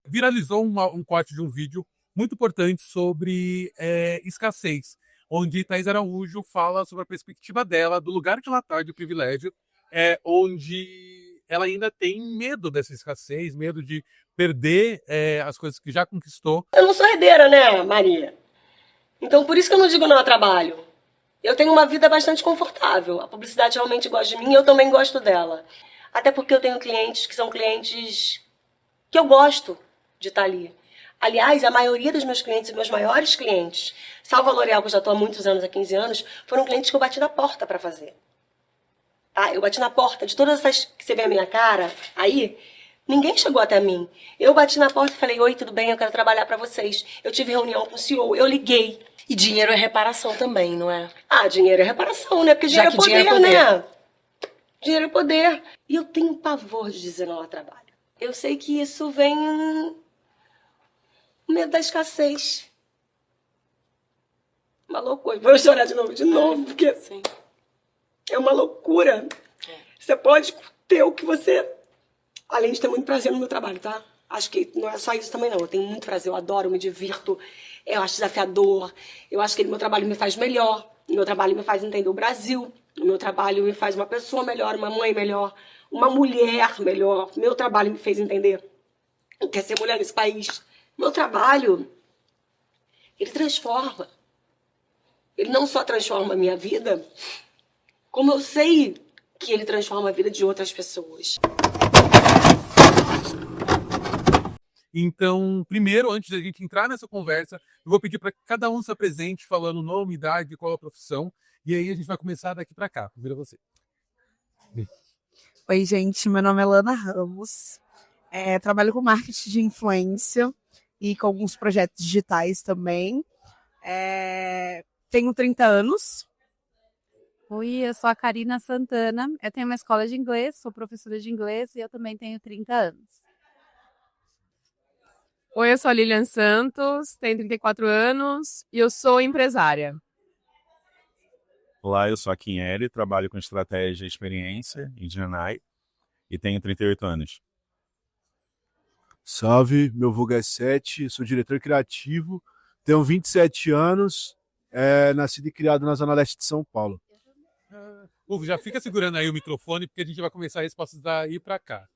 viralizou um corte de um vídeo muito importante sobre escassez, onde Thais Araújo fala sobre a perspectiva dela, do lugar que ela está de privilégio, onde ela ainda tem medo dessa escassez, medo de perder as coisas que já conquistou. Eu não sou herdeira, né, Maria? Então por isso que eu não digo não a trabalho. Eu tenho uma vida bastante confortável. A publicidade realmente gosta de mim e eu também gosto dela. Até porque eu tenho clientes que são clientes que eu gosto de estar ali. Aliás, a maioria dos meus clientes, meus maiores clientes, salvo a L'Oréal, que eu já estou há muitos anos, há 15 anos, foram clientes que eu bati na porta para fazer. Tá? Eu bati na porta de todas essas que você vê a minha cara aí, ninguém chegou até mim. Eu bati na porta e falei, oi, tudo bem? Eu quero trabalhar para vocês. Eu tive reunião com o CEO, eu liguei. E dinheiro é reparação também, não é? Ah, dinheiro é reparação, né? Porque dinheiro, dinheiro é poder, né? Dinheiro é poder. E eu tenho pavor de dizer não a trabalho. Eu sei que isso vem medo da escassez. Uma loucura. Vou chorar de novo, porque Sim. é uma loucura. Você pode ter o que você... Além de ter muito prazer no meu trabalho, tá? Acho que não é só isso também, não. Eu tenho muito prazer, eu adoro, eu me divirto. Eu acho desafiador. Eu acho que o meu trabalho me faz melhor. O meu trabalho me faz entender o Brasil. O meu trabalho me faz uma pessoa melhor, uma mãe melhor, uma mulher melhor. O meu trabalho me fez entender o que é ser mulher nesse país. O meu trabalho, ele transforma. Ele não só transforma a minha vida, como eu sei que ele transforma a vida de outras pessoas. Então, primeiro, antes da gente entrar nessa conversa, eu vou pedir para que cada um se apresente falando nome, idade, qual a profissão, e aí a gente vai começar daqui para cá. Primeiro você. Oi, gente, meu nome é Lana Ramos, trabalho com marketing de influência e com alguns projetos digitais também. Tenho 30 anos. Oi, eu sou a Karina Santana, eu tenho uma escola de inglês, sou professora de inglês e eu também tenho 30 anos. Oi, eu sou a Lilian Santos, tenho 34 anos e eu sou empresária. Olá, eu sou a Quinheri, trabalho com estratégia e experiência em Janai e tenho 38 anos. Salve, meu vulgo é Sete, sou diretor criativo, tenho 27 anos, nascido e criado na Zona Leste de São Paulo. Hugo, já fica segurando aí o microfone, porque a gente vai começar a respostas daí para cá.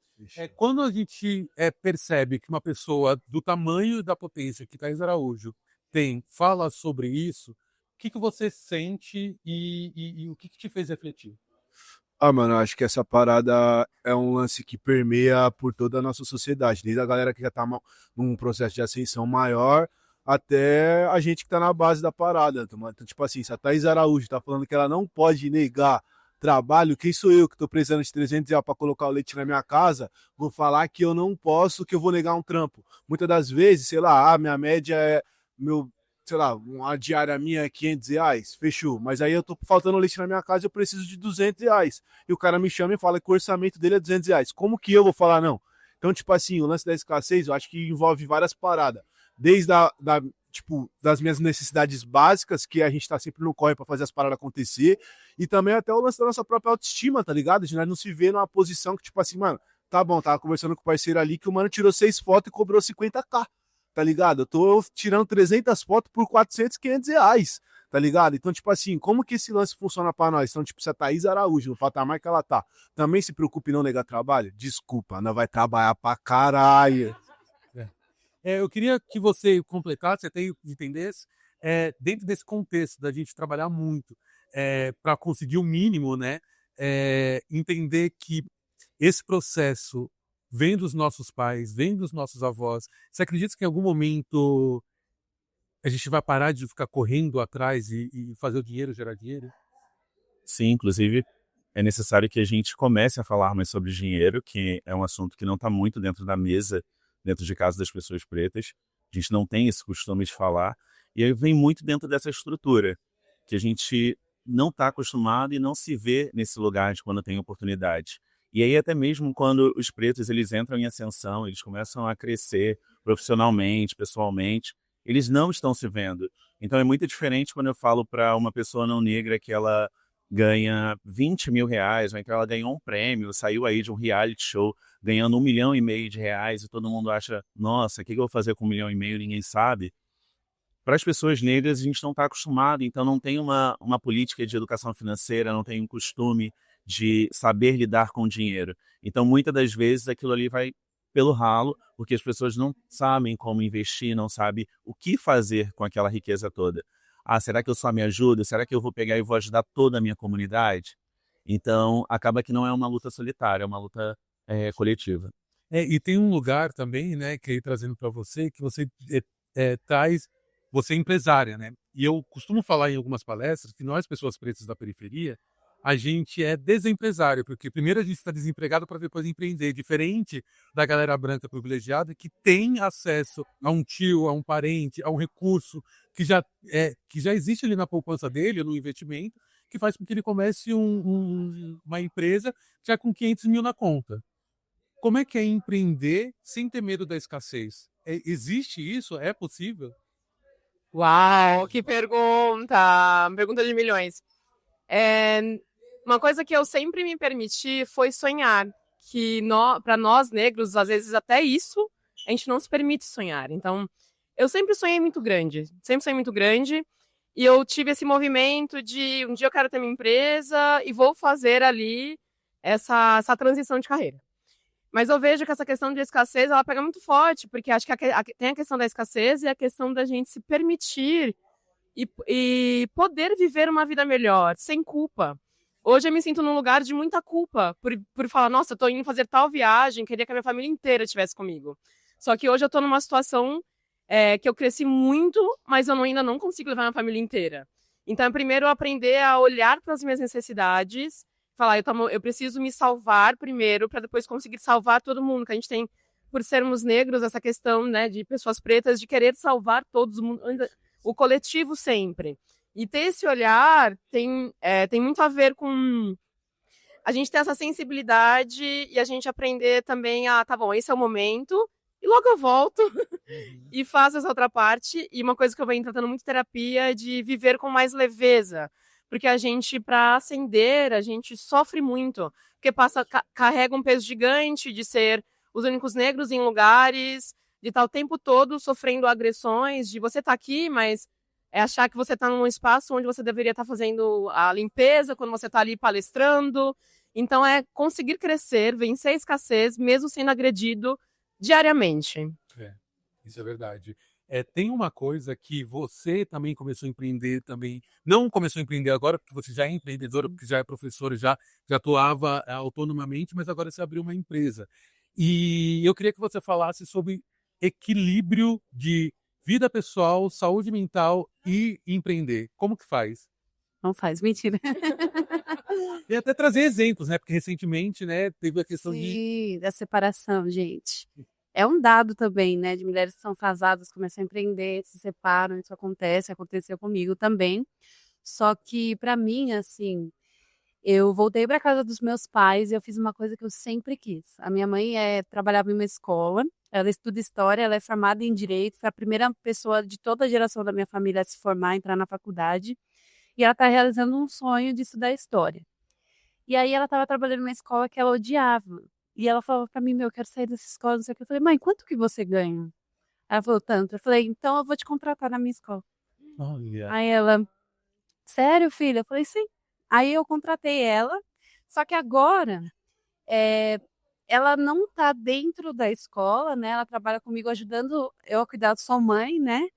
Quando a gente percebe que uma pessoa do tamanho e da potência que Thais Araújo tem, fala sobre isso, o que você sente e o que te fez refletir? Mano, acho que essa parada é um lance que permeia por toda a nossa sociedade, desde a galera que já tá num processo de ascensão maior até a gente que tá na base da parada. Então, tipo assim, se a Thais Araújo tá falando que ela não pode negar trabalho, quem sou eu que tô precisando de 300 reais para colocar o leite na minha casa, vou falar que eu não posso, que eu vou negar um trampo. Muitas das vezes, sei lá, minha média sei lá, uma diária minha é 500 reais, fechou. Mas aí eu tô faltando leite na minha casa e eu preciso de 200 reais. E o cara me chama e fala que o orçamento dele é 200 reais. Como que eu vou falar não? Então, tipo assim, o lance da escassez, eu acho que envolve várias paradas. Desde das minhas necessidades básicas, que a gente tá sempre no corre para fazer as paradas acontecer, e também até o lance da nossa própria autoestima, tá ligado? A gente não se vê numa posição que, tipo assim, mano, tá bom, tava conversando com o parceiro ali que o mano tirou 6 fotos e cobrou 50k, tá ligado? Eu tô tirando 300 fotos por 400, 500 reais, tá ligado? Então, tipo assim, como que esse lance funciona pra nós? Então, tipo, se a Thaís Araújo, no patamar que ela tá, também se preocupe em não negar trabalho? Desculpa, não vai trabalhar pra caralho. Eu queria que você completasse, até entendesse, dentro desse contexto da gente trabalhar muito para conseguir o mínimo, né? Entender que esse processo vem dos nossos pais, vem dos nossos avós. Você acredita que em algum momento a gente vai parar de ficar correndo atrás e fazer o dinheiro gerar dinheiro? Sim, inclusive é necessário que a gente comece a falar mais sobre dinheiro, que é um assunto que não está muito dentro da mesa, dentro de casa das pessoas pretas. A gente não tem esse costume de falar. E aí vem muito dentro dessa estrutura, que a gente não está acostumado e não se vê nesse lugar de quando tem oportunidade. E aí até mesmo quando os pretos eles entram em ascensão, eles começam a crescer profissionalmente, pessoalmente, eles não estão se vendo. Então é muito diferente quando eu falo para uma pessoa não negra que ela ganha 20 mil reais, ou então ela ganhou um prêmio, saiu aí de um reality show ganhando 1,5 milhão de reais e todo mundo acha, nossa, o que eu vou fazer com 1,5 milhão? Ninguém sabe. Para as pessoas negras, a gente não está acostumado, então não tem uma política de educação financeira, não tem um costume de saber lidar com o dinheiro. Então, muitas das vezes, aquilo ali vai pelo ralo, porque as pessoas não sabem como investir, não sabem o que fazer com aquela riqueza toda. Ah, será que eu só me ajudo? Será que eu vou pegar e vou ajudar toda a minha comunidade? Então, acaba que não é uma luta solitária, é uma luta coletiva. E tem um lugar também, né, que aí trazendo para você, que você traz, você é empresária, né? E eu costumo falar em algumas palestras que nós, pessoas pretas da periferia, a gente é desempresário, porque primeiro a gente está desempregado para depois empreender, diferente da galera branca privilegiada que tem acesso a um tio, a um parente, a um recurso que já existe ali na poupança dele, no investimento, que faz com que ele comece uma empresa já com 500 mil na conta. Como é que é empreender sem ter medo da escassez? Existe isso? É possível? Uau, que pergunta! Pergunta de milhões. Uma coisa que eu sempre me permiti foi sonhar, que para nós negros, às vezes até isso, a gente não se permite sonhar. Então, eu sempre sonhei muito grande, e eu tive esse movimento de um dia eu quero ter minha empresa e vou fazer ali essa transição de carreira. Mas eu vejo que essa questão de escassez, ela pega muito forte, porque acho que tem a questão da escassez e a questão da gente se permitir e poder viver uma vida melhor, sem culpa. Hoje eu me sinto num lugar de muita culpa, por falar, nossa, eu tô indo fazer tal viagem, queria que a minha família inteira estivesse comigo. Só que hoje eu tô numa situação que eu cresci muito, mas eu ainda não consigo levar minha família inteira. Então, primeiro, eu aprender a olhar para as minhas necessidades, falar, eu preciso me salvar primeiro para depois conseguir salvar todo mundo, que a gente tem, por sermos negros, essa questão, né, de pessoas pretas, de querer salvar todos, o coletivo sempre. E ter esse olhar tem muito a ver com a gente ter essa sensibilidade e a gente aprender também tá bom, esse é o momento, e logo eu volto e faço essa outra parte. E uma coisa que eu venho tratando muito em terapia é de viver com mais leveza. Porque a gente, para ascender, a gente sofre muito. Porque carrega um peso gigante de ser os únicos negros em lugares, de estar o tempo todo sofrendo agressões, de você estar aqui, mas achar que você está num espaço onde você deveria estar fazendo a limpeza, quando você está ali palestrando. Então, é conseguir crescer, vencer a escassez, mesmo sendo agredido diariamente. Isso é verdade. Tem uma coisa que você também começou a empreender também, não começou a empreender agora, porque você já é empreendedora, porque já é professora, já atuava autonomamente, mas agora você abriu uma empresa. E eu queria que você falasse sobre equilíbrio de vida pessoal, saúde mental e empreender. Como que faz? Não faz, mentira. E até trazer exemplos, né? Porque recentemente, né, teve a questão Sim, da separação, gente. É um dado também, né, de mulheres que são casadas, começam a empreender, se separam, isso aconteceu comigo também. Só que, para mim, assim, eu voltei para casa dos meus pais e eu fiz uma coisa que eu sempre quis. A minha mãe trabalhava em uma escola, ela estuda história, ela é formada em direito, foi a primeira pessoa de toda a geração da minha família a se formar, entrar na faculdade, e ela está realizando um sonho de estudar história. E aí ela estava trabalhando numa escola que ela odiava. E ela falou para mim, eu quero sair dessa escola, não sei o que. Eu falei, mãe, quanto que você ganha? Ela falou, tanto. Eu falei, então eu vou te contratar na minha escola. Olha. Aí ela, sério, filha? Eu falei, sim. Aí eu contratei ela, só que agora ela não está dentro da escola, né? Ela trabalha comigo ajudando eu a cuidar da sua mãe, né?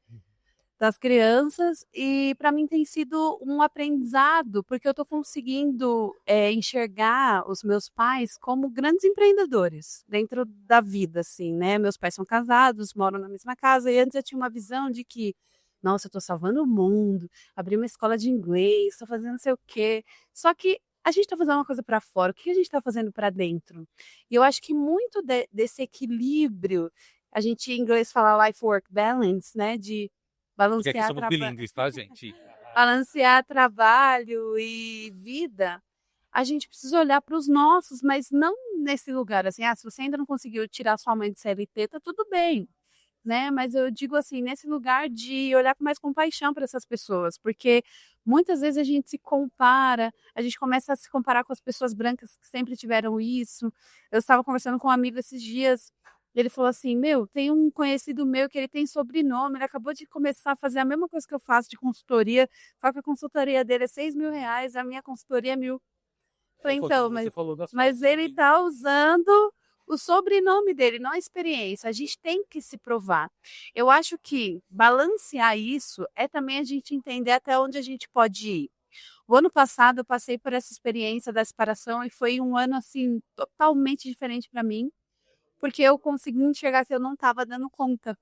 Das crianças, e para mim tem sido um aprendizado, porque eu estou conseguindo enxergar os meus pais como grandes empreendedores dentro da vida, assim, né? Meus pais são casados, moram na mesma casa, e antes eu tinha uma visão de que, nossa, eu estou salvando o mundo, abri uma escola de inglês, estou fazendo não sei o quê. Só que a gente está fazendo uma coisa para fora, o que a gente está fazendo para dentro? E eu acho que muito desse equilíbrio, a gente em inglês fala life-work balance, né? De Porque aqui somos bilíngues, tá, gente? Balancear trabalho e vida, a gente precisa olhar para os nossos, mas não nesse lugar assim, se você ainda não conseguiu tirar sua mãe de CLT, tá tudo bem, né? Mas eu digo assim, nesse lugar de olhar com mais compaixão para essas pessoas, porque Muitas vezes a gente se compara, a gente começa a se comparar com as pessoas brancas que sempre tiveram isso. Eu estava conversando com um amigo esses dias, ele falou assim, tem um conhecido meu que ele tem sobrenome, ele acabou de começar a fazer a mesma coisa que eu faço de consultoria, só que a consultoria dele é R$ 6.000, a minha consultoria é 1.000. Falei, então, mas ele está usando o sobrenome dele, não a experiência. A gente tem que se provar. Eu acho que balancear isso é também a gente entender até onde a gente pode ir. O ano passado eu passei por essa experiência da separação e foi um ano assim totalmente diferente para mim, porque eu consegui enxergar que eu não estava dando conta.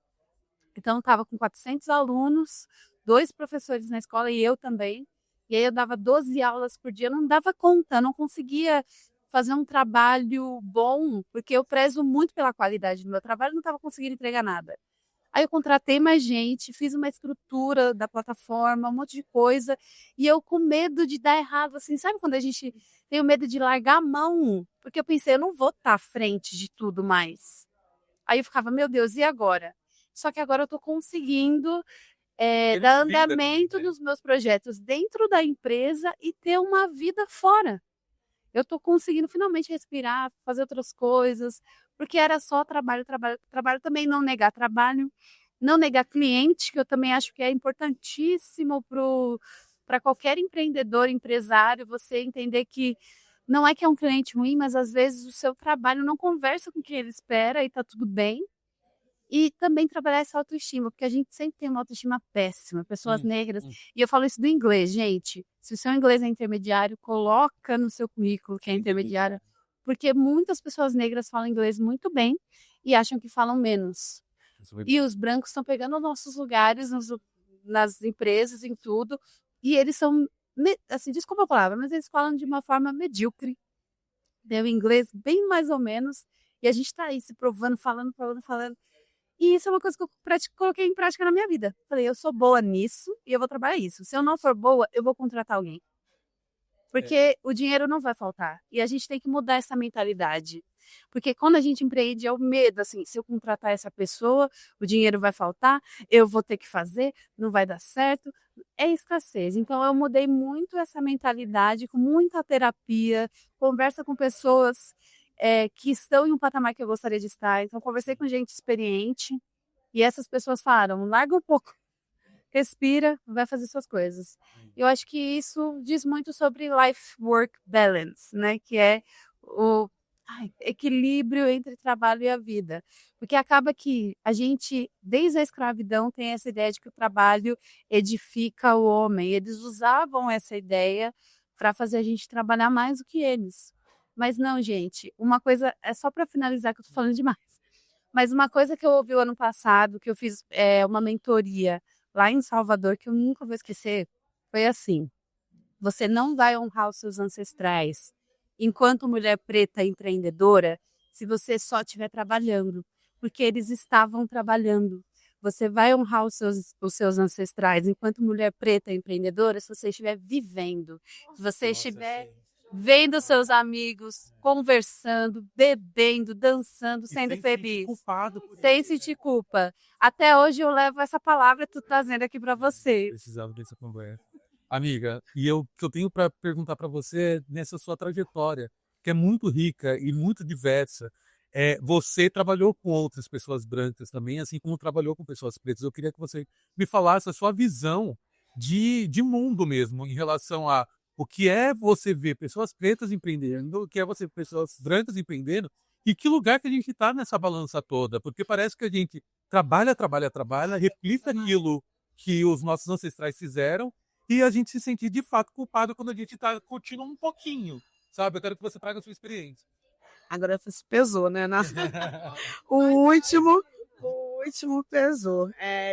Então eu estava com 400 alunos, 2 professores na escola e eu também. E aí eu dava 12 aulas por dia, eu não dava conta, eu não conseguia fazer um trabalho bom, porque eu prezo muito pela qualidade do meu trabalho, não estava conseguindo entregar nada. Aí eu contratei mais gente, fiz uma estrutura da plataforma, um monte de coisa, e eu com medo de dar errado, assim, sabe quando a gente tem o medo de largar a mão? Porque eu pensei, eu não vou estar à frente de tudo mais. Aí eu ficava, meu Deus, e agora? Só que agora eu estou conseguindo dar andamento nos meus projetos dentro da empresa e ter uma vida fora. Eu estou conseguindo finalmente respirar, fazer outras coisas, porque era só trabalho, trabalho, trabalho. Também não negar trabalho, não negar cliente, que eu também acho que é importantíssimo para qualquer empreendedor, empresário, você entender que não é que é um cliente ruim, mas às vezes o seu trabalho não conversa com o que ele espera e está tudo bem. E também trabalhar essa autoestima, porque a gente sempre tem uma autoestima péssima, pessoas negras. E eu falo isso do inglês, gente. Se o seu inglês é intermediário, coloca no seu currículo que é intermediário, porque muitas pessoas negras falam inglês muito bem e acham que falam menos. E os brancos estão pegando nossos lugares nas empresas, em tudo, e eles são, assim, desculpa a palavra, mas eles falam de uma forma medíocre. O inglês bem mais ou menos, e a gente está aí se provando, falando. E isso é uma coisa que eu coloquei em prática na minha vida. Falei, eu sou boa nisso e eu vou trabalhar isso. Se eu não for boa, eu vou contratar alguém. Porque o dinheiro não vai faltar. E a gente tem que mudar essa mentalidade. Porque quando a gente empreende, é o medo, assim, se eu contratar essa pessoa, o dinheiro vai faltar, eu vou ter que fazer, não vai dar certo. É escassez. Então, eu mudei muito essa mentalidade, com muita terapia, conversa com pessoas que estão em um patamar que eu gostaria de estar. Então, conversei com gente experiente e essas pessoas falaram, larga um pouco, respira, vai fazer suas coisas. Eu acho que isso diz muito sobre life-work balance, né? Que é o equilíbrio entre trabalho e a vida. Porque acaba que a gente, desde a escravidão, tem essa ideia de que o trabalho edifica o homem. Eles usavam essa ideia para fazer a gente trabalhar mais do que eles. Mas não, gente, uma coisa, é só para finalizar que eu tô falando demais, mas uma coisa que eu ouvi o ano passado, que eu fiz uma mentoria lá em Salvador, que eu nunca vou esquecer, foi assim, você não vai honrar os seus ancestrais enquanto mulher preta empreendedora se você só estiver trabalhando, porque eles estavam trabalhando. Você vai honrar os seus ancestrais enquanto mulher preta empreendedora se você estiver vivendo, se você estiver vendo seus amigos, conversando, bebendo, dançando, sendo feliz. Sem sentir culpa. Até hoje eu levo essa palavra que tu trazendo aqui para você. Precisava dessa conversa. Amiga, e o que eu tenho para perguntar para você nessa sua trajetória, que é muito rica e muito diversa. Você trabalhou com outras pessoas brancas também, assim como trabalhou com pessoas pretas. Eu queria que você me falasse a sua visão de mundo mesmo, em relação a o que é você ver pessoas pretas empreendendo, o que é você ver pessoas brancas empreendendo, e que lugar que a gente está nessa balança toda. Porque parece que a gente trabalha, replica aquilo que os nossos ancestrais fizeram, e a gente se sente de fato culpado quando a gente está curtindo um pouquinho, sabe? Eu quero que você traga a sua experiência. Agora você pesou, né? O último pesou.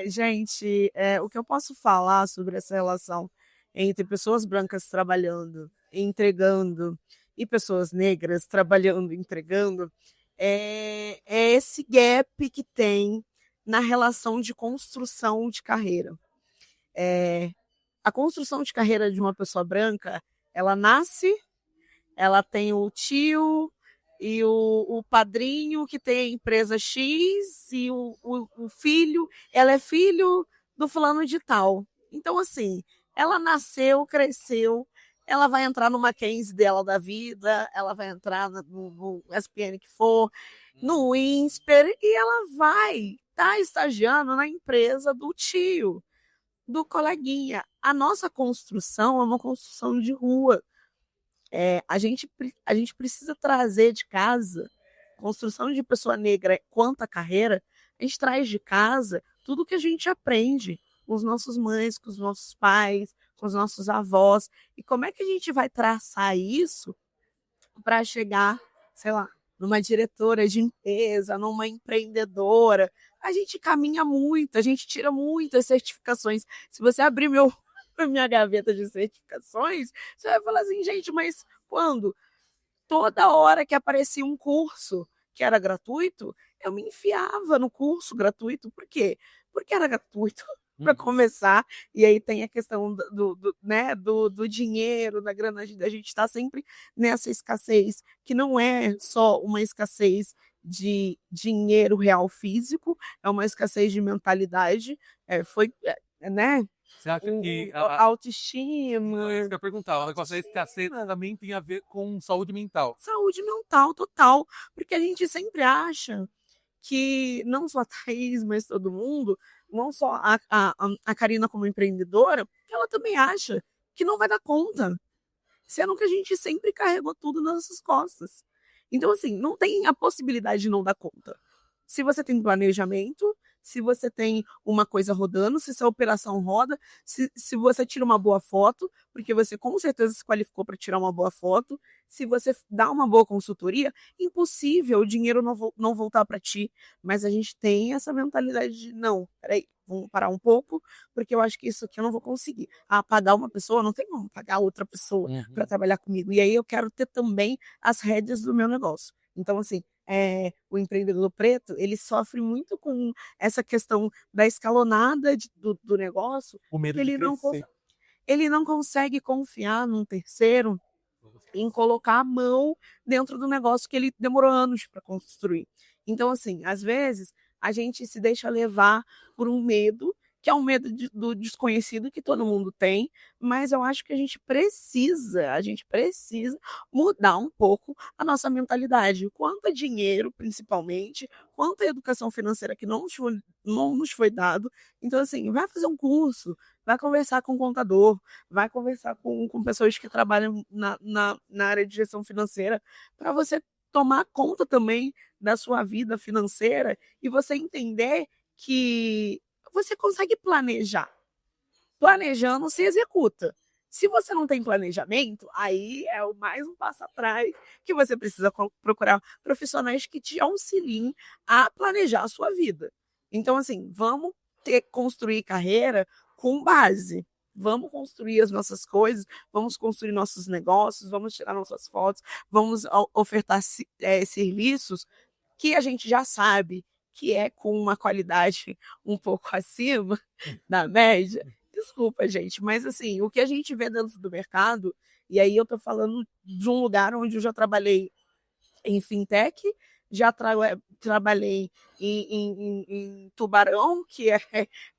Gente, o que eu posso falar sobre essa relação entre pessoas brancas trabalhando e entregando e pessoas negras trabalhando e entregando é esse gap que tem na relação de construção de carreira. A construção de carreira de uma pessoa branca, ela nasce, ela tem o tio e o padrinho que tem a empresa X e o filho, ela é filho do fulano de tal. Então, assim, Ela nasceu, cresceu, ela vai entrar no Mackenzie dela da vida, ela vai entrar no SPN que for, no INSPER, e ela vai estar estagiando na empresa do tio, do coleguinha. A nossa construção é uma construção de rua. A gente precisa trazer de casa, construção de pessoa negra quanto a carreira, a gente traz de casa tudo que a gente aprende com os nossos mães, com os nossos pais, com os nossos avós. E como é que a gente vai traçar isso para chegar, sei lá, numa diretora de empresa, numa empreendedora? A gente caminha muito, a gente tira muitas certificações. Se você abrir minha gaveta de certificações, você vai falar assim, gente, mas quando? Toda hora que aparecia um curso que era gratuito, eu me enfiava no curso gratuito. Por quê? Porque era gratuito para começar, e aí tem a questão do dinheiro, da grana, a gente está sempre nessa escassez, que não é só uma escassez de dinheiro real físico, é uma escassez de mentalidade, né? Você acha que Autoestima. isso que eu ia perguntar, o negócio da escassez também tem a ver com saúde mental. Saúde mental total, porque a gente sempre acha que não só a Thaís, mas todo mundo, não só a Karina como empreendedora, ela também acha que não vai dar conta, sendo que a gente sempre carregou tudo nas nossas costas. Então, assim, não tem a possibilidade de não dar conta. Se você tem planejamento, se você tem uma coisa rodando, se sua operação roda, se você tira uma boa foto, porque você com certeza se qualificou para tirar uma boa foto, se você dá uma boa consultoria, impossível o dinheiro não voltar para ti. Mas a gente tem essa mentalidade de, não, peraí, vamos parar um pouco, porque eu acho que isso aqui eu não vou conseguir. Pagar uma pessoa, não tem como pagar outra pessoa para trabalhar comigo. E aí eu quero ter também as rédeas do meu negócio. Então, assim, o empreendedor preto, ele sofre muito com essa questão da escalonada do negócio. O medo Ele de não, crescer. ele não consegue confiar num terceiro em colocar a mão dentro do negócio que ele demorou anos para construir. Então, assim, às vezes, a gente se deixa levar por um medo, que é um medo do desconhecido que todo mundo tem, mas eu acho que a gente precisa mudar um pouco a nossa mentalidade. Quanto a dinheiro, principalmente, quanto a educação financeira que não nos foi dado. Então, assim, vai fazer um curso, vai conversar com um contador, vai conversar com pessoas que trabalham na área de gestão financeira, para você tomar conta também da sua vida financeira e você entender que você consegue planejar. Planejando, se executa. Se você não tem planejamento, aí é mais um passo atrás, que você precisa procurar profissionais que te auxiliem a planejar a sua vida. Então, assim, vamos construir carreira com base. Vamos construir as nossas coisas, vamos construir nossos negócios, vamos tirar nossas fotos, vamos ofertar serviços que a gente já sabe que é com uma qualidade um pouco acima da média. Desculpa, gente, mas assim, o que a gente vê dentro do mercado, e aí eu tô falando de um lugar onde eu já trabalhei em fintech, já trabalhei em Tubarão, que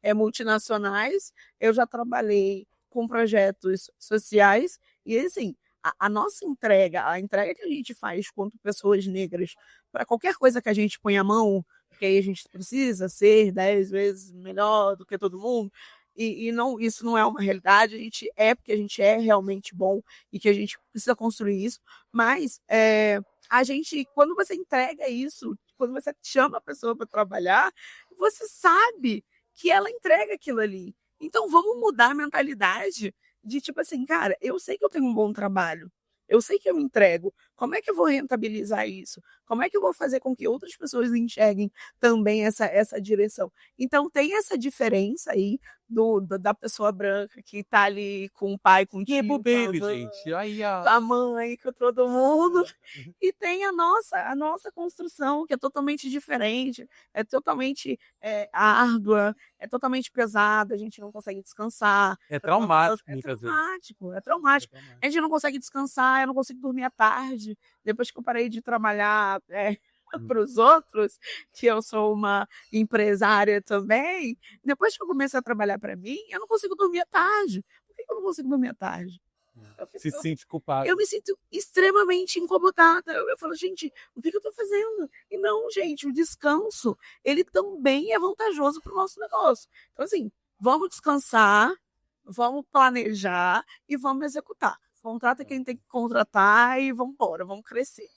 é multinacionais, eu já trabalhei com projetos sociais, e assim, a nossa entrega, a entrega que a gente faz quanto pessoas negras, para qualquer coisa que a gente põe a mão, porque aí a gente precisa ser 10 vezes melhor do que todo mundo, e não, isso não é uma realidade, porque a gente é realmente bom e que a gente precisa construir isso, mas a gente, quando você entrega isso, quando você chama a pessoa para trabalhar, você sabe que ela entrega aquilo ali. Então vamos mudar a mentalidade de tipo assim, cara, eu sei que eu tenho um bom trabalho, eu sei que eu entrego, como é que eu vou rentabilizar isso? Como é que eu vou fazer com que outras pessoas enxerguem também essa direção? Então tem essa diferença aí da pessoa branca que tá ali com o pai, com o Que é tio, bobeira, com a mãe, gente. Aí a mãe, com todo mundo. E tem a nossa construção, que é totalmente diferente, é totalmente árdua, é totalmente pesada, a gente não consegue descansar. é traumático É muitas vezes. traumático, é traumático. A gente não consegue descansar, eu não consigo dormir à tarde. Depois que eu parei de trabalhar para os outros, que eu sou uma empresária também, depois que eu comecei a trabalhar para mim, eu não consigo dormir à tarde. Porque eu não consigo dormir à tarde? Se sente culpado. Eu me sinto extremamente incomodada. Eu falo, gente, o que eu tô fazendo? E não, gente, o descanso, ele também é vantajoso para o nosso negócio. Então, assim, vamos descansar, vamos planejar e vamos executar. Contrata quem tem que contratar e vamos embora, vamos crescer.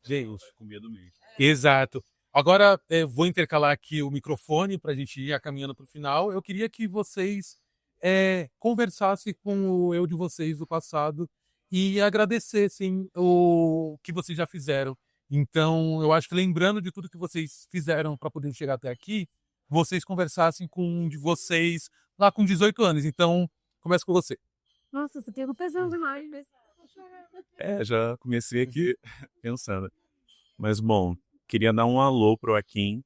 Gente, Com medo mesmo. exato. Agora, vou intercalar aqui o microfone para a gente ir caminhando para o final. Eu queria que vocês conversassem com o eu de vocês do passado e agradecessem o que vocês já fizeram. Então, eu acho que lembrando de tudo que vocês fizeram para poder chegar até aqui, vocês conversassem com um de vocês lá com 18 anos. Então, começa com você. Nossa, você tem um pesão demais. Já comecei aqui pensando. Mas, bom, queria dar um alô pro Akin,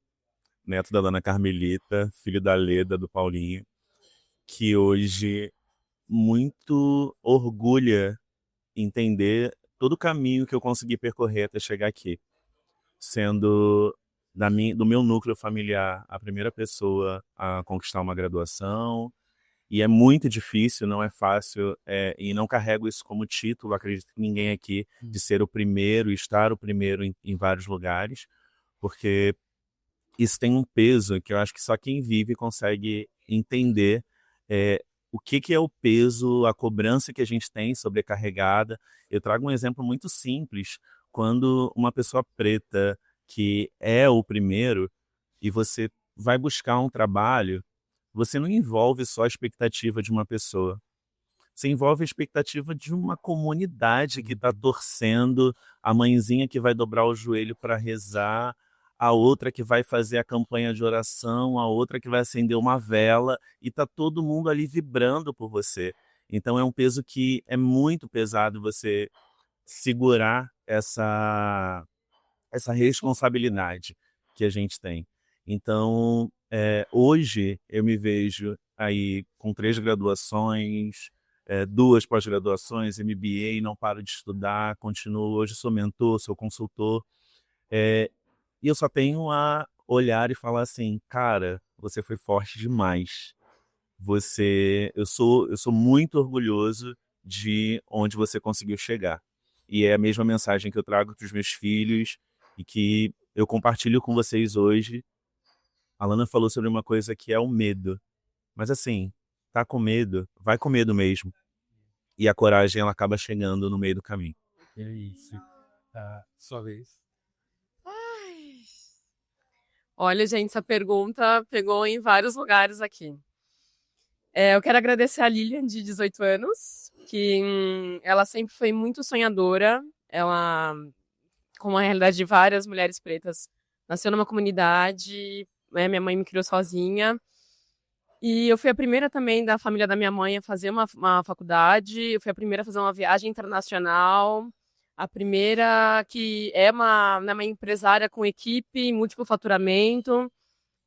neto da dona Carmelita, filho da Leda, do Paulinho, que hoje muito orgulha entender todo o caminho que eu consegui percorrer até chegar aqui, sendo do meu núcleo familiar a primeira pessoa a conquistar uma graduação, e é muito difícil, não é fácil, e não carrego isso como título, acredito que ninguém aqui, de ser o primeiro, estar o primeiro em vários lugares, porque isso tem um peso que eu acho que só quem vive consegue entender o que é o peso, a cobrança que a gente tem sobrecarregada. Eu trago um exemplo muito simples. Quando uma pessoa preta que é o primeiro e você vai buscar um trabalho, você não envolve só a expectativa de uma pessoa. Você envolve a expectativa de uma comunidade que está torcendo, a mãezinha que vai dobrar o joelho para rezar, a outra que vai fazer a campanha de oração, a outra que vai acender uma vela, e tá todo mundo ali vibrando por você. Então é um peso que é muito pesado você segurar essa responsabilidade que a gente tem. Então, hoje eu me vejo aí com 3 graduações, 2 pós-graduações, MBA, não paro de estudar, continuo, hoje sou mentor, sou consultor, e eu só tenho a olhar e falar assim, cara, você foi forte demais. Eu sou muito orgulhoso de onde você conseguiu chegar. E é a mesma mensagem que eu trago para os meus filhos e que eu compartilho com vocês hoje. A Lana falou sobre uma coisa que é o medo. Mas assim, tá com medo, vai com medo mesmo. E a coragem, ela acaba chegando no meio do caminho. É isso. Tá, sua vez. Olha, gente, essa pergunta pegou em vários lugares aqui. Eu quero agradecer a Lilian, de 18 anos, que ela sempre foi muito sonhadora. Ela, como a realidade de várias mulheres pretas, nasceu numa comunidade, minha mãe me criou sozinha. E eu fui a primeira também da família da minha mãe a fazer uma faculdade, eu fui a primeira a fazer uma viagem internacional, a primeira que é uma empresária com equipe, múltiplo faturamento.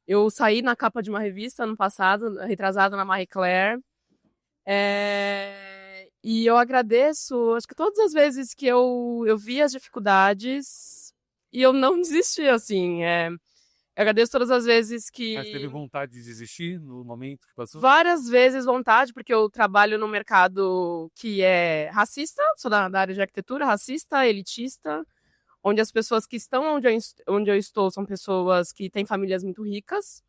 Eu saí na capa de uma revista ano passado, retrasada na Marie Claire. E eu agradeço, acho que todas as vezes que eu vi as dificuldades e eu não desisti, assim. Eu agradeço todas as vezes que... Mas teve vontade de desistir no momento que passou? Várias vezes vontade, porque eu trabalho num mercado que é racista, sou da área de arquitetura, racista, elitista, onde as pessoas que estão onde eu estou são pessoas que têm famílias muito ricas.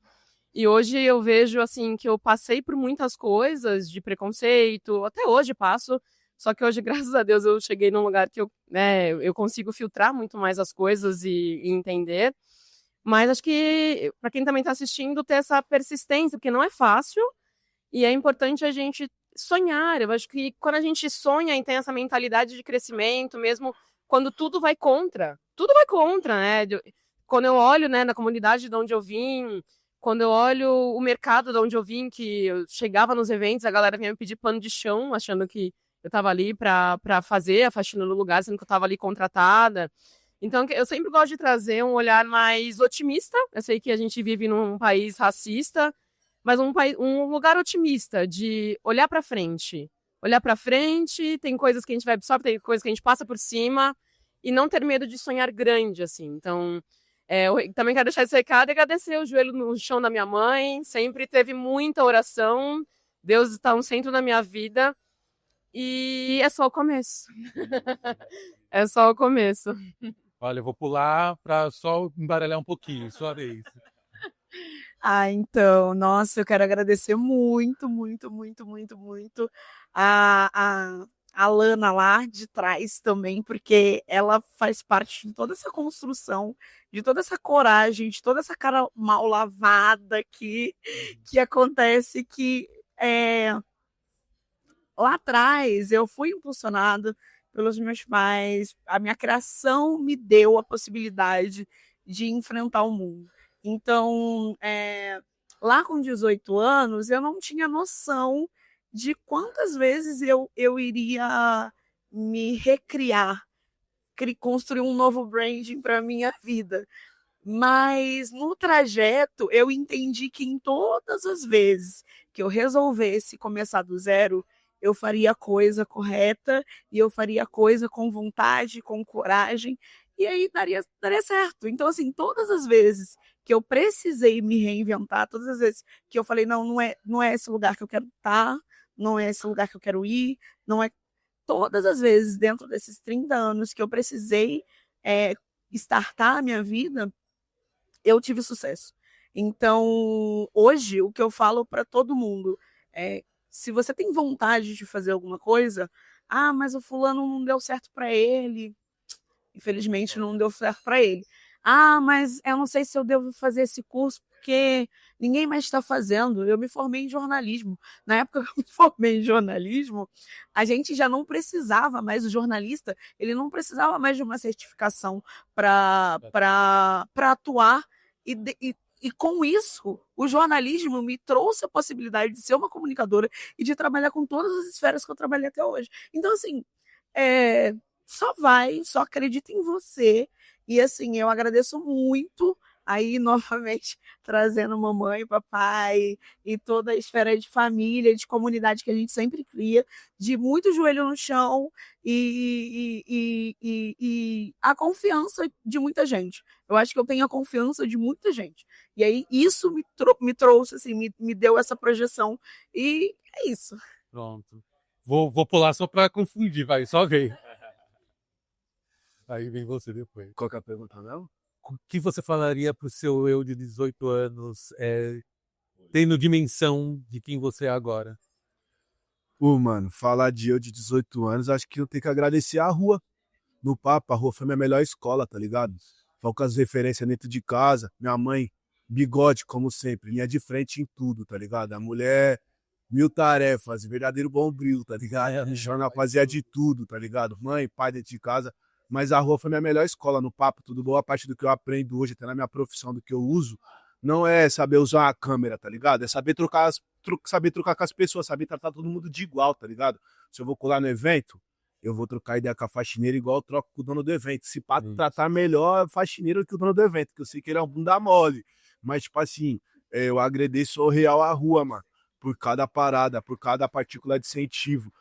E hoje eu vejo assim que eu passei por muitas coisas de preconceito, até hoje passo, só que hoje, graças a Deus, eu cheguei num lugar que eu consigo filtrar muito mais as coisas e entender. Mas acho que, para quem também está assistindo, ter essa persistência, porque não é fácil, e é importante a gente sonhar. Eu acho que quando a gente sonha e tem essa mentalidade de crescimento, mesmo quando tudo vai contra, né? Quando eu olho, né, na comunidade de onde eu vim, quando eu olho o mercado de onde eu vim, que eu chegava nos eventos, a galera vinha me pedir pano de chão, achando que eu estava ali para fazer a faxina no lugar, sendo que eu estava ali contratada. Então, eu sempre gosto de trazer um olhar mais otimista. Eu sei que a gente vive num país racista, mas um lugar otimista, de olhar para frente. Olhar para frente, tem coisas que a gente vai absorver, tem coisas que a gente passa por cima, e não ter medo de sonhar grande, assim. Então, eu também quero deixar esse recado e agradecer o joelho no chão da minha mãe. Sempre teve muita oração. Deus está no centro da minha vida. E é só o começo. É só o começo. Olha, eu vou pular para só embaralhar um pouquinho, sua vez. Então, nossa, eu quero agradecer muito, muito, muito, muito, muito a Lana lá de trás também, porque ela faz parte de toda essa construção, de toda essa coragem, de toda essa cara mal lavada que acontece que lá atrás eu fui impulsionada pelos meus pais, a minha criação me deu a possibilidade de enfrentar o mundo. Então, lá com 18 anos, eu não tinha noção de quantas vezes eu iria me recriar, construir um novo branding para a minha vida. Mas no trajeto, eu entendi que em todas as vezes que eu resolvesse começar do zero, eu faria a coisa correta e eu faria a coisa com vontade, com coragem, e aí daria certo. Então, assim, todas as vezes que eu precisei me reinventar, todas as vezes que eu falei, não é esse lugar que eu quero estar, não é esse lugar que eu quero ir, não é. Todas as vezes dentro desses 30 anos que eu precisei startar a minha vida, eu tive sucesso. Então, hoje, o que eu falo para todo mundo é: se você tem vontade de fazer alguma coisa, mas o fulano não deu certo para ele, infelizmente não deu certo para ele. Mas eu não sei se eu devo fazer esse curso porque ninguém mais está fazendo. Eu me formei em jornalismo. Na época que eu me formei em jornalismo, a gente já não precisava mais, o jornalista, ele não precisava mais de uma certificação para atuar e com isso, o jornalismo me trouxe a possibilidade de ser uma comunicadora e de trabalhar com todas as esferas que eu trabalhei até hoje. Então, assim, só acredita em você. E, assim, eu agradeço muito aí, novamente, trazendo mamãe, papai e toda a esfera de família, de comunidade que a gente sempre cria, de muito joelho no chão e a confiança de muita gente. Eu acho que eu tenho a confiança de muita gente. E aí, isso me trouxe, assim, me deu essa projeção. E é isso. Pronto. Vou pular só para confundir, vai, só ver. Aí vem você depois. Qual que é a pergunta mesmo? O que você falaria pro seu eu de 18 anos, tendo dimensão de quem você é agora? Mano, falar de eu de 18 anos, acho que eu tenho que agradecer a rua. No papo, a rua foi minha melhor escola, tá ligado? Poucas referências dentro de casa. Minha mãe, bigode, como sempre, linha de frente em tudo, tá ligado? A mulher, 1000 tarefas, verdadeiro bombril, tá ligado? No jornal fazia de tudo, tá ligado? Mãe, pai dentro de casa. Mas a rua foi minha melhor escola no papo, tudo boa parte do que eu aprendo hoje, até na minha profissão, do que eu uso, não é saber usar a câmera, tá ligado? É saber saber trocar com as pessoas, saber tratar todo mundo de igual, tá ligado? Se eu vou colar no evento, eu vou trocar ideia com a faxineira igual eu troco com o dono do evento. Se pá, tratar melhor a faxineira que o dono do evento, que eu sei que ele é um bunda mole. Mas, tipo assim, eu agradeço ao real a rua, mano, por cada parada, por cada partícula de incentivo.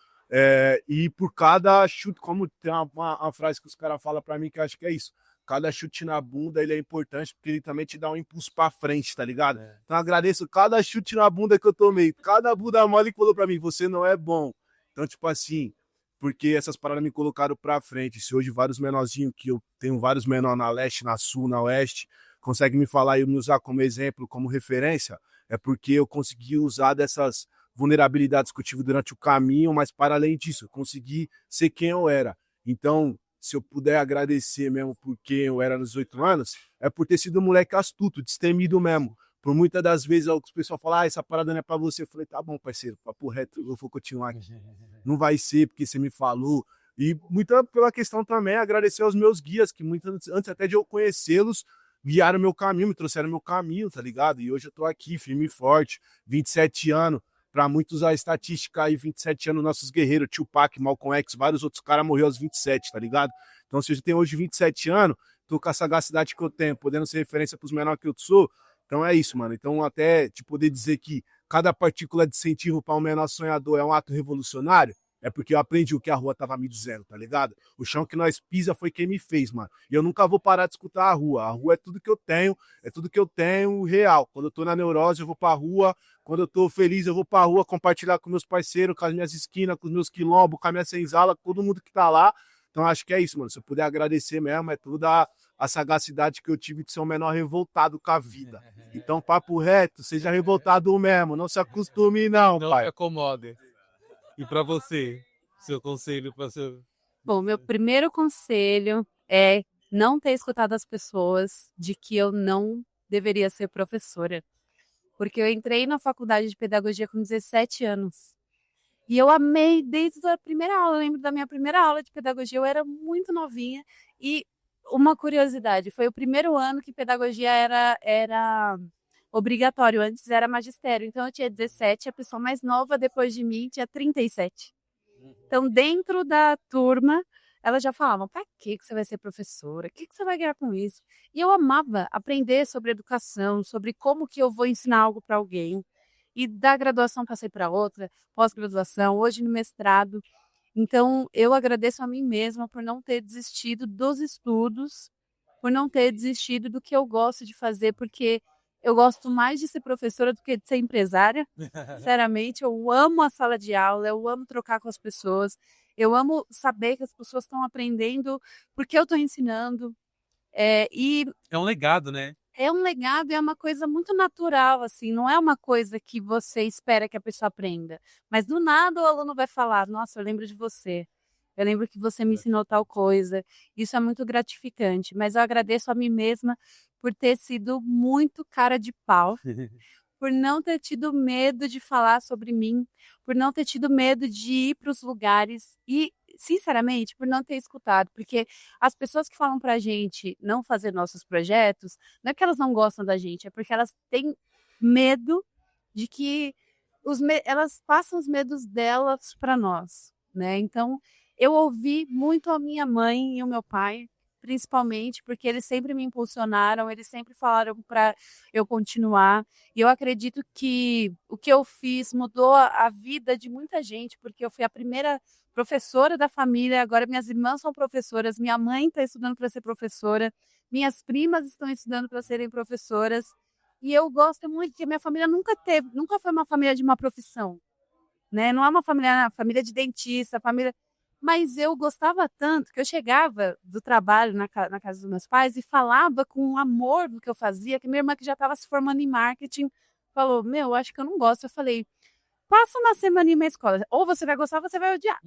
E por cada chute, como tem uma frase que os caras falam pra mim, que eu acho que é isso. Cada chute na bunda, ele é importante, porque ele também te dá um impulso pra frente, tá ligado? Então eu agradeço cada chute na bunda que eu tomei, cada bunda mole que falou pra mim, você não é bom. Então, tipo assim, porque essas paradas me colocaram pra frente. Se hoje vários menorzinhos, que eu tenho vários menores na leste, na sul, na oeste, conseguem me falar e me usar como exemplo, como referência, é porque eu consegui usar dessas vulnerabilidades que eu tive durante o caminho, mas para além disso, eu consegui ser quem eu era. Então, se eu puder agradecer mesmo por quem eu era nos 8 anos, é por ter sido um moleque astuto, destemido mesmo. Por muitas das vezes o pessoal fala, essa parada não é pra você. Eu falei, tá bom, parceiro, papo reto, eu vou continuar aqui. Não vai ser porque você me falou. E muita pela questão também, agradecer aos meus guias, que muitas antes até de eu conhecê-los, guiaram meu caminho, me trouxeram meu caminho, tá ligado? E hoje eu tô aqui, firme e forte, 27 anos. Para muitos a estatística aí, 27 anos, nossos guerreiros, Tupac, Malcolm X, vários outros caras morreram aos 27, tá ligado? Então se eu tenho hoje 27 anos, tô com a sagacidade que eu tenho, podendo ser referência pros menores que eu sou, então é isso, mano. Então até te poder dizer que cada partícula de incentivo para um menor sonhador é um ato revolucionário, É porque eu aprendi o que a rua tava me dizendo, tá ligado? O chão que nós pisa foi quem me fez, mano. E eu nunca vou parar de escutar a rua. A rua é tudo que eu tenho real. Quando eu tô na neurose, eu vou pra rua. Quando eu tô feliz, eu vou pra rua compartilhar com meus parceiros, com as minhas esquinas, com os meus quilombos, com a minha senzala, com todo mundo que tá lá. Então acho que é isso, mano. Se eu puder agradecer mesmo, é toda a sagacidade que eu tive de ser um menor revoltado com a vida. Então, papo reto, seja revoltado mesmo. Não se acostume, não, Não pai. se acomode. E pra você, seu conselho para seu... Bom, meu primeiro conselho é não ter escutado as pessoas de que eu não deveria ser professora. Porque eu entrei na faculdade de pedagogia com 17 anos. E eu amei desde a primeira aula. Eu lembro da minha primeira aula de pedagogia, eu era muito novinha. E uma curiosidade, foi o primeiro ano que pedagogia era obrigatório, antes era magistério. Então eu tinha 17, a pessoa mais nova depois de mim tinha 37. Então, dentro da turma, elas já falavam, para que você vai ser professora? O que você vai ganhar com isso? E eu amava aprender sobre educação, sobre como que eu vou ensinar algo para alguém. E da graduação passei para outra, pós-graduação, hoje no mestrado. Então, eu agradeço a mim mesma por não ter desistido dos estudos, por não ter desistido do que eu gosto de fazer, porque eu gosto mais de ser professora do que de ser empresária. Sinceramente, eu amo a sala de aula, eu amo trocar com as pessoas, eu amo saber que as pessoas estão aprendendo porque eu estou ensinando. E É um legado, né? é um legado, é uma coisa muito natural, assim, não é uma coisa que você espera que a pessoa aprenda. Mas do nada o aluno vai falar, nossa, eu lembro de você. Eu lembro que você me ensinou tal coisa. Isso é muito gratificante. Mas eu agradeço a mim mesma por ter sido muito cara de pau, por não ter tido medo de falar sobre mim, por não ter tido medo de ir para os lugares e, sinceramente, por não ter escutado. Porque as pessoas que falam para a gente não fazer nossos projetos, não é que elas não gostam da gente, é porque elas têm medo de que elas passam os medos delas para nós, né? Então, eu ouvi muito a minha mãe e o meu pai, principalmente, porque eles sempre me impulsionaram, eles sempre falaram para eu continuar. E eu acredito que o que eu fiz mudou a vida de muita gente, porque eu fui a primeira professora da família, agora minhas irmãs são professoras, minha mãe está estudando para ser professora, minhas primas estão estudando para serem professoras. E eu gosto muito, porque minha família nunca foi uma família de uma profissão, né? Não é uma família de dentista, família. Mas eu gostava tanto que eu chegava do trabalho na casa dos meus pais e falava com amor do que eu fazia, que minha irmã, que já estava se formando em marketing, falou, meu, acho que eu não gosto. Eu falei, passa uma semana em minha escola, ou você vai gostar ou você vai odiar.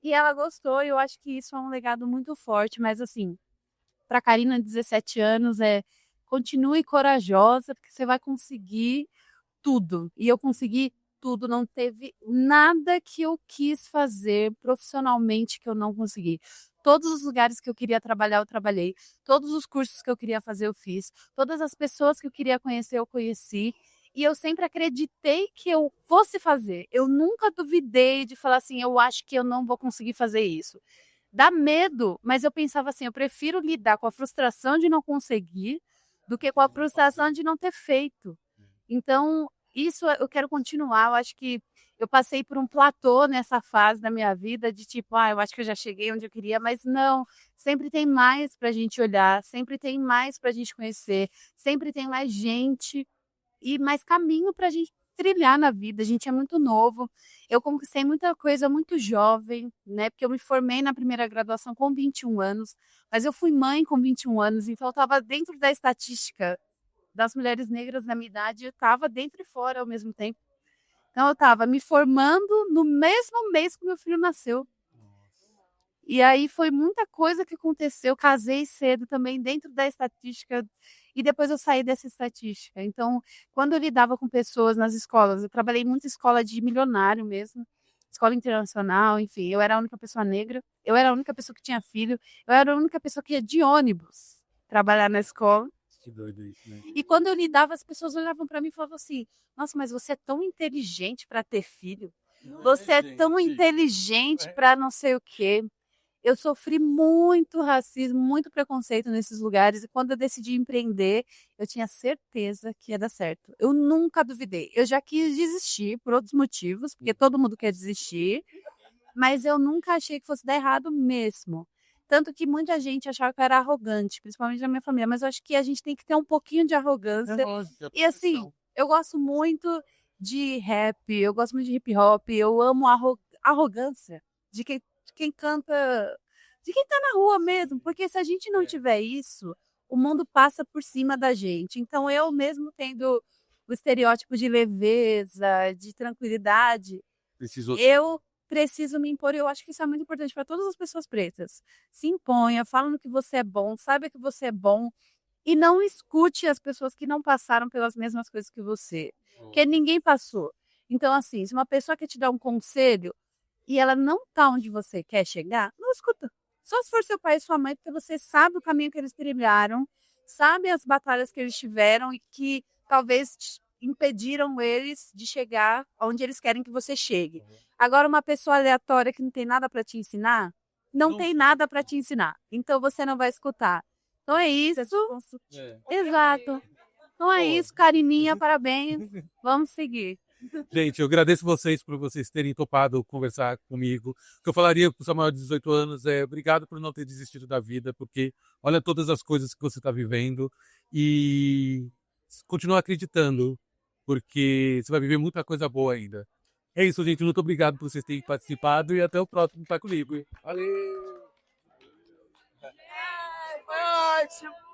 E ela gostou, e eu acho que isso é um legado muito forte, mas assim, para a Karina, 17 anos, continue corajosa, porque você vai conseguir tudo. E eu consegui tudo, não teve nada que eu quis fazer profissionalmente que eu não consegui. Todos os lugares que eu queria trabalhar, eu trabalhei. Todos os cursos que eu queria fazer, eu fiz. Todas as pessoas que eu queria conhecer, eu conheci. E eu sempre acreditei que eu fosse fazer. Eu nunca duvidei de falar assim, eu acho que eu não vou conseguir fazer isso. Dá medo, mas eu pensava assim, eu prefiro lidar com a frustração de não conseguir do que com a frustração de não ter feito. Então, isso eu quero continuar. Eu acho que eu passei por um platô nessa fase da minha vida de tipo, eu acho que eu já cheguei onde eu queria, mas não, sempre tem mais para a gente olhar, sempre tem mais para a gente conhecer, sempre tem mais gente e mais caminho para a gente trilhar na vida. A gente é muito novo. Eu conquistei muita coisa muito jovem, né? Porque eu me formei na primeira graduação com 21 anos, mas eu fui mãe com 21 anos, então eu estava dentro da estatística das mulheres negras da minha idade, eu estava dentro e fora ao mesmo tempo. Então eu estava me formando no mesmo mês que meu filho nasceu. E aí foi muita coisa que aconteceu. Eu casei cedo também dentro da estatística e depois eu saí dessa estatística. Então, quando eu lidava com pessoas nas escolas, eu trabalhei muito em escola de milionário mesmo, escola internacional, enfim, eu era a única pessoa negra, eu era a única pessoa que tinha filho, eu era a única pessoa que ia de ônibus trabalhar na escola. Que doido isso, né? E quando eu lidava, as pessoas olhavam para mim e falavam assim, nossa, mas você é tão inteligente para ter filho, você é tão inteligente para não sei o quê. Eu sofri muito racismo, muito preconceito nesses lugares, e quando eu decidi empreender, eu tinha certeza que ia dar certo. Eu nunca duvidei. Eu já quis desistir por outros motivos, porque todo mundo quer desistir, mas eu nunca achei que fosse dar errado mesmo. Tanto que muita gente achava que eu era arrogante, principalmente na minha família, mas eu acho que a gente tem que ter um pouquinho de arrogância. E assim, eu gosto muito de rap, eu gosto muito de hip hop, eu amo a arrogância de quem canta, de quem tá na rua mesmo, porque se a gente não tiver isso, o mundo passa por cima da gente. Então eu mesmo tendo o estereótipo de leveza, de tranquilidade, Precisou. eu preciso me impor e eu acho que isso é muito importante para todas as pessoas pretas. Se imponha, fala no que você é bom, saiba que você é bom e não escute as pessoas que não passaram pelas mesmas coisas que você, porque ninguém passou. Então, assim, se uma pessoa quer te dar um conselho e ela não tá onde você quer chegar, não escuta. Só se for seu pai e sua mãe, porque você sabe o caminho que eles trilharam, sabe as batalhas que eles tiveram e que talvez impediram eles de chegar onde eles querem que você chegue. Agora, uma pessoa aleatória que não tem nada para te ensinar, não tem nada para te ensinar. Então, você não vai escutar. Então, é isso. Exato. Então, é isso. Carininha, parabéns. Vamos seguir. Gente, eu agradeço vocês por vocês terem topado conversar comigo. O que eu falaria para o Samuel de 18 anos é obrigado por não ter desistido da vida, porque olha todas as coisas que você está vivendo e continua acreditando, porque você vai viver muita coisa boa ainda. É isso, gente. Muito obrigado por vocês terem participado e até o próximo Taco Livre. Valeu! Foi ótimo.